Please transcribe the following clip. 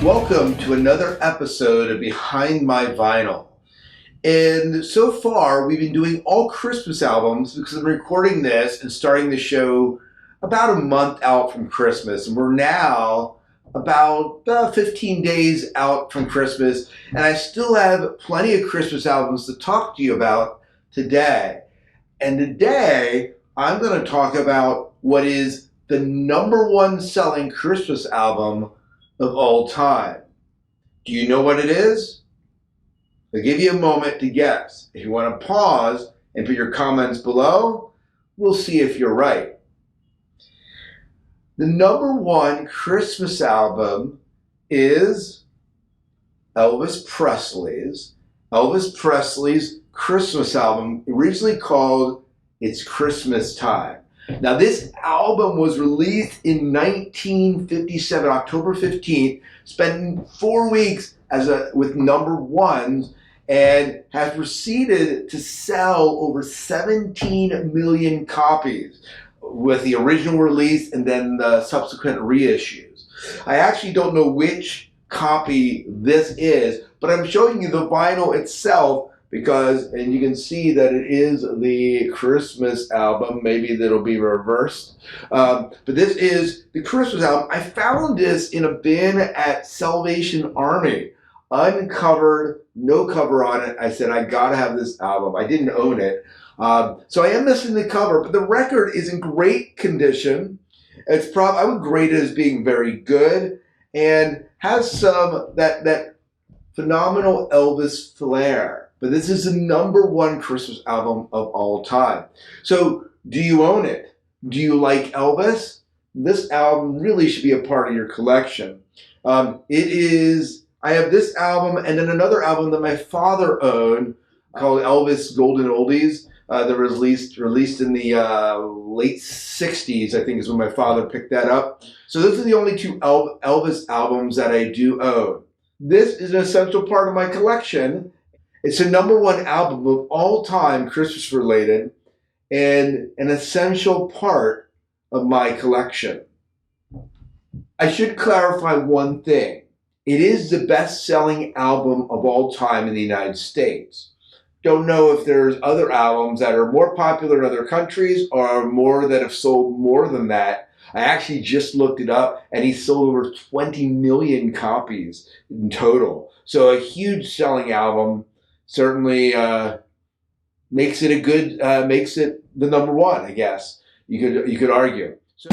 Welcome to another episode of Behind My Vinyl. And so far, we've been doing all Christmas albums because I'm recording this and starting the show about a month out from Christmas. And we're now about 15 days out from Christmas. And I still have plenty of Christmas albums to talk to you about today. And today, I'm going to talk about what is the number one selling Christmas album of all time. Do you know what it is? I'll give you a moment to guess. If you want to pause and put your comments below, we'll see if you're right. The number one Christmas album is Elvis Presley's Christmas album, originally called It's Christmas Time. Now, this album was released in 1957, October 15th, spent 4 weeks with number ones, and has proceeded to sell over 17 million copies with the original release and then the subsequent reissues. I actually don't know which copy this is, but I'm showing you the vinyl itself because, and you can see that it is the Christmas album. Maybe that'll be reversed. But this is the Christmas album. I found this in a bin at Salvation Army. Uncovered, no cover on it. I said, I gotta have this album. I didn't own it. So I am missing the cover, but the record is in great condition. It's I would grade it as being very good and has some that phenomenal Elvis flair. But this is the number one Christmas album of all time. So do you own it? Do you like Elvis? This album really should be a part of your collection. I have this album and then another album that my father owned called Elvis Golden Oldies. That was released in the late 60s, I think is when my father picked that up. So those are the only two Elvis albums that I do own. This is an essential part of my collection. It's the number one album of all time, Christmas related, and an essential part of my collection. I should clarify one thing. It is the best-selling album of all time in the United States. Don't know if there's other albums that are more popular in other countries or more that have sold more than that. I actually just looked it up, and he sold over 20 million copies in total. So a huge selling album. Certainly makes it the number one, I guess you could argue. So